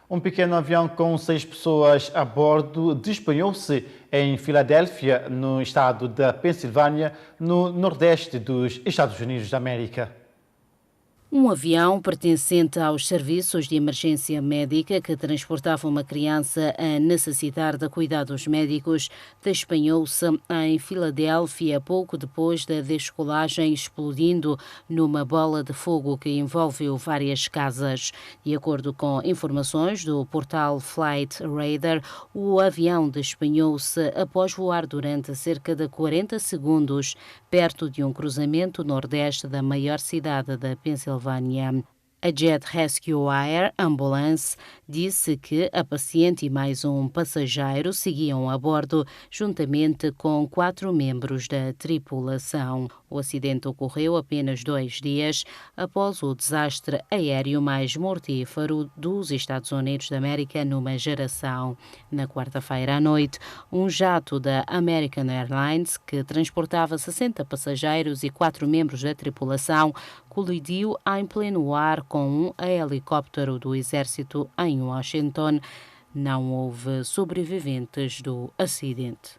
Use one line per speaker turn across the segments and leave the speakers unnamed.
Um pequeno avião com 6 pessoas a bordo despenhou-se em Filadélfia, no estado da Pensilvânia, no nordeste dos Estados Unidos da América.
Um avião pertencente aos serviços de emergência médica que transportava uma criança a necessitar de cuidados médicos despenhou-se em Filadélfia pouco depois da descolagem, explodindo numa bola de fogo que envolveu várias casas. De acordo com informações do portal Flight Radar, o avião despenhou-se após voar durante cerca de 40 segundos perto de um cruzamento nordeste da maior cidade da Pensilvânia. A Jet Rescue Air Ambulance disse que a paciente e mais um passageiro seguiam a bordo, juntamente com 4 membros da tripulação. O acidente ocorreu apenas 2 dias após o desastre aéreo mais mortífero dos Estados Unidos da América numa geração. Na quarta-feira à noite, um jato da American Airlines, que transportava 60 passageiros e 4 membros da tripulação, colidiu em pleno ar com um helicóptero do Exército em Washington. Não houve sobreviventes do acidente.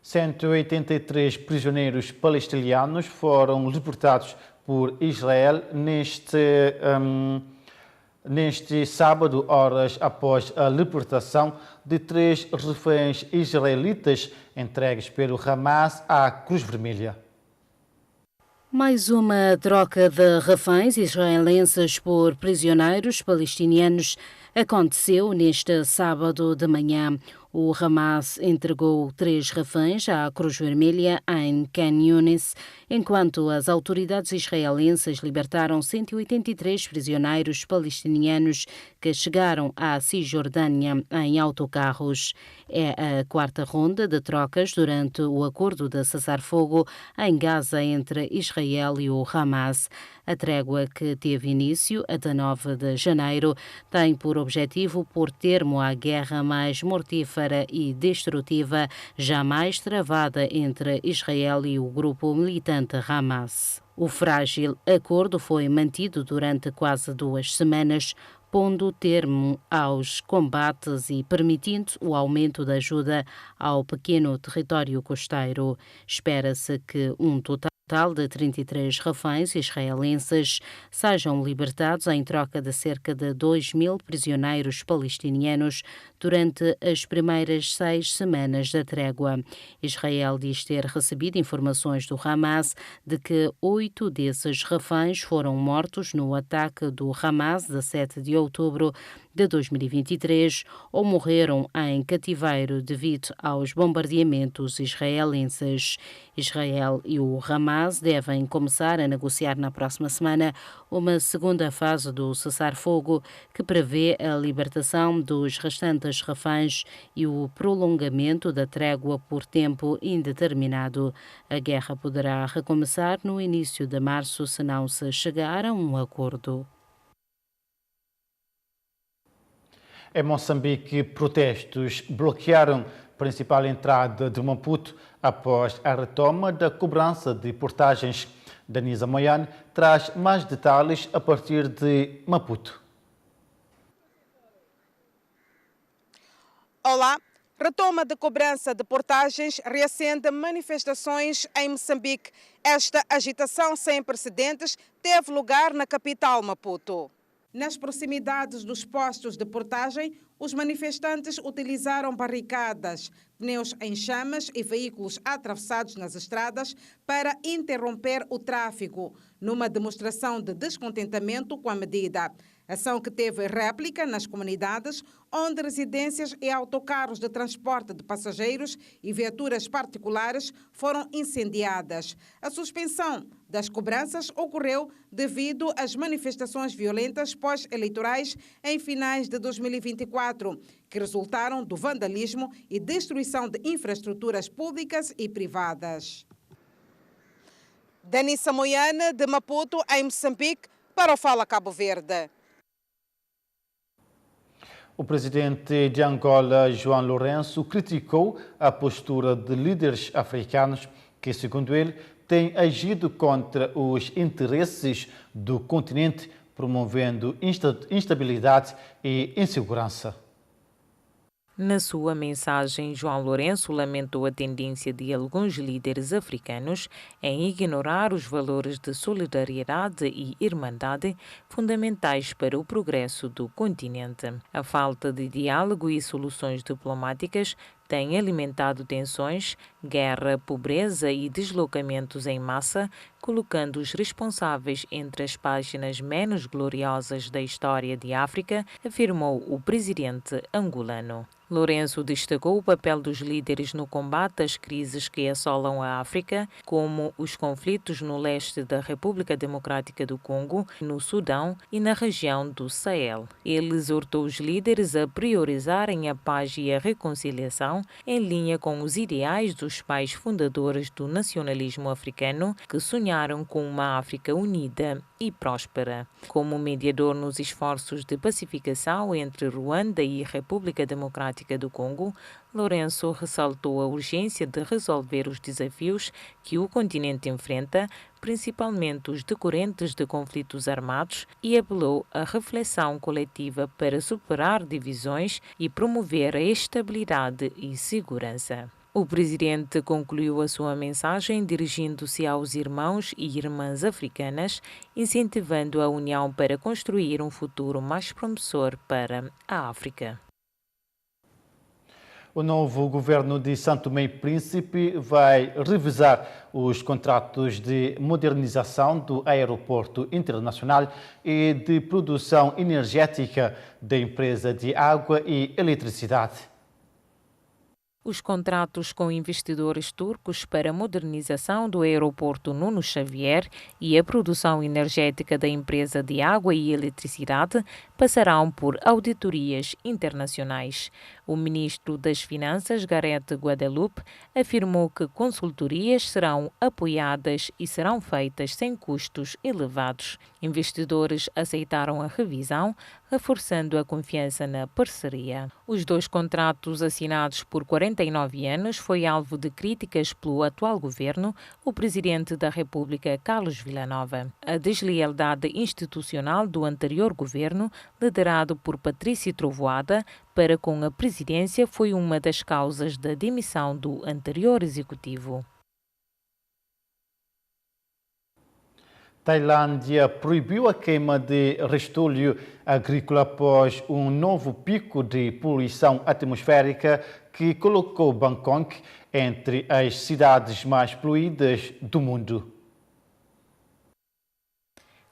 183 prisioneiros palestinianos foram libertados por Israel neste sábado, horas após a libertação de 3 reféns israelitas entregues pelo Hamas à Cruz Vermelha.
Mais uma troca de reféns israelenses por prisioneiros palestinianos aconteceu neste sábado de manhã. O Hamas entregou 3 reféns à Cruz Vermelha em Khan Yunis, enquanto as autoridades israelenses libertaram 183 prisioneiros palestinianos que chegaram à Cisjordânia em autocarros. É a 4ª ronda de trocas durante o acordo de cessar-fogo em Gaza entre Israel e o Hamas. A trégua, que teve início a 19 de janeiro, tem por objetivo pôr termo à guerra mais mortífera e destrutiva jamais travada entre Israel e o grupo militante Hamas. O frágil acordo foi mantido durante quase 2 semanas, pondo termo aos combates e permitindo o aumento da ajuda ao pequeno território costeiro. Espera-se que um total de 33 reféns israelenses sejam libertados em troca de cerca de 2.000 prisioneiros palestinianos durante as primeiras 6 semanas da trégua. Israel diz ter recebido informações do Hamas de que 8 desses reféns foram mortos no ataque do Hamas de 7 de outubro de 2023 ou morreram em cativeiro devido aos bombardeamentos israelenses. Israel e o Hamas devem começar a negociar na próxima semana uma segunda fase do cessar-fogo que prevê a libertação dos restantes reféns e o prolongamento da trégua por tempo indeterminado. A guerra poderá recomeçar no início de março se não se chegar a um acordo.
Em Moçambique, protestos bloquearam a principal entrada de Maputo após a retoma da cobrança de portagens. Danisa Moiane traz mais detalhes a partir de Maputo.
Olá! Retoma de cobrança de portagens reacende manifestações em Moçambique. Esta agitação sem precedentes teve lugar na capital Maputo. Nas proximidades dos postos de portagem, os manifestantes utilizaram barricadas, pneus em chamas e veículos atravessados nas estradas para interromper o tráfego, numa demonstração de descontentamento com a medida. Ação que teve réplica nas comunidades, onde residências e autocarros de transporte de passageiros e viaturas particulares foram incendiadas. A suspensão das cobranças ocorreu devido às manifestações violentas pós-eleitorais em finais de 2024, que resultaram do vandalismo e destruição de infraestruturas públicas e privadas. Danisa Moiane, de Maputo, em Moçambique, para o Fala Cabo Verde.
O presidente de Angola, João Lourenço, criticou a postura de líderes africanos que, segundo ele, têm agido contra os interesses do continente promovendo instabilidade e insegurança.
Na sua mensagem, João Lourenço lamentou a tendência de alguns líderes africanos em ignorar os valores de solidariedade e irmandade fundamentais para o progresso do continente. A falta de diálogo e soluções diplomáticas tem alimentado tensões, guerra, pobreza e deslocamentos em massa, colocando os responsáveis entre as páginas menos gloriosas da história de África, afirmou o presidente angolano. Lourenço destacou o papel dos líderes no combate às crises que assolam a África, como os conflitos no leste da República Democrática do Congo, no Sudão e na região do Sahel. Ele exortou os líderes a priorizarem a paz e a reconciliação, em linha com os ideais dos pais fundadores do nacionalismo africano, que sonharam com uma África unida e próspera. Como mediador nos esforços de pacificação entre Ruanda e República Democrática do Congo, Lourenço ressaltou a urgência de resolver os desafios que o continente enfrenta, principalmente os decorrentes de conflitos armados, e apelou à reflexão coletiva para superar divisões e promover a estabilidade e segurança. O presidente concluiu a sua mensagem dirigindo-se aos irmãos e irmãs africanas, incentivando a união para construir um futuro mais promissor para a África.
O novo governo de São Tomé e Príncipe vai revisar os contratos de modernização do aeroporto internacional e de produção energética da empresa de água e eletricidade.
Os contratos com investidores turcos para a modernização do aeroporto Nuno Xavier e a produção energética da empresa de água e eletricidade passarão por auditorias internacionais. O ministro das Finanças, Gareth Guadalupe, afirmou que consultorias serão apoiadas e serão feitas sem custos elevados. Investidores aceitaram a revisão, reforçando a confiança na parceria. Os dois contratos assinados por 49 anos foi alvo de críticas pelo atual governo, o presidente da República, Carlos Villanova. A deslealdade institucional do anterior governo, liderado por Patrício Trovoada, para com a presidência foi uma das causas da demissão do anterior executivo.
Tailândia proibiu a queima de restolho agrícola após um novo pico de poluição atmosférica que colocou Bangkok entre as cidades mais poluídas do mundo.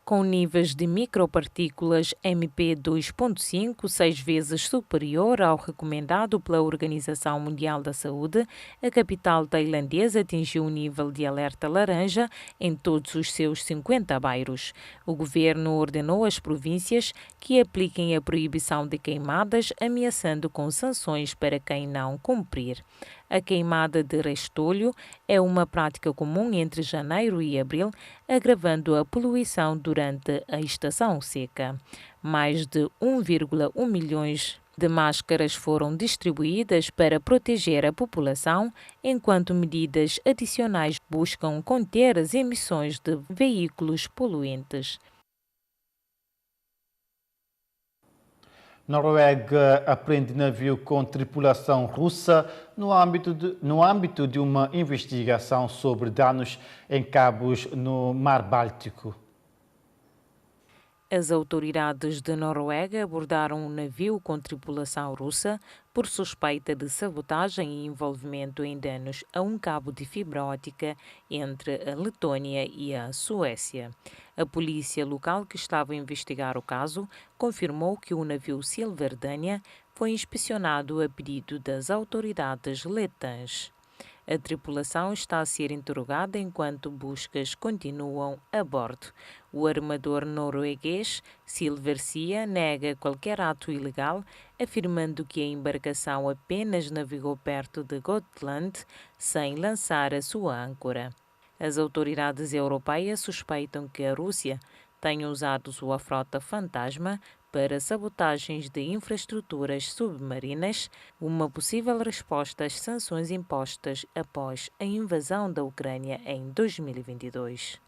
Com níveis de micropartículas MP2.5 6 vezes superior ao recomendado pela Organização Mundial da Saúde, a capital tailandesa atingiu um nível de alerta laranja em todos os seus 50 bairros. O governo ordenou às províncias que apliquem a proibição de queimadas, ameaçando com sanções para quem não cumprir. A queimada de restolho é uma prática comum entre janeiro e abril, agravando a poluição durante a estação seca. Mais de 1,1 milhões de máscaras foram distribuídas para proteger a população, enquanto medidas adicionais buscam conter as emissões de veículos poluentes.
Noruega apreende navio com tripulação russa no âmbito de uma investigação sobre danos em cabos no Mar Báltico.
As autoridades de Noruega abordaram um navio com tripulação russa por suspeita de sabotagem e envolvimento em danos a um cabo de fibra óptica entre a Letônia e a Suécia. A polícia local que estava a investigar o caso confirmou que o navio Silverdania foi inspecionado a pedido das autoridades letãs. A tripulação está a ser interrogada enquanto buscas continuam a bordo. O armador norueguês Silversia nega qualquer ato ilegal, afirmando que a embarcação apenas navegou perto de Gotland sem lançar a sua âncora. As autoridades europeias suspeitam que a Rússia tenha usado sua frota fantasma para sabotagens de infraestruturas submarinas, uma possível resposta às sanções impostas após a invasão da Ucrânia em 2022.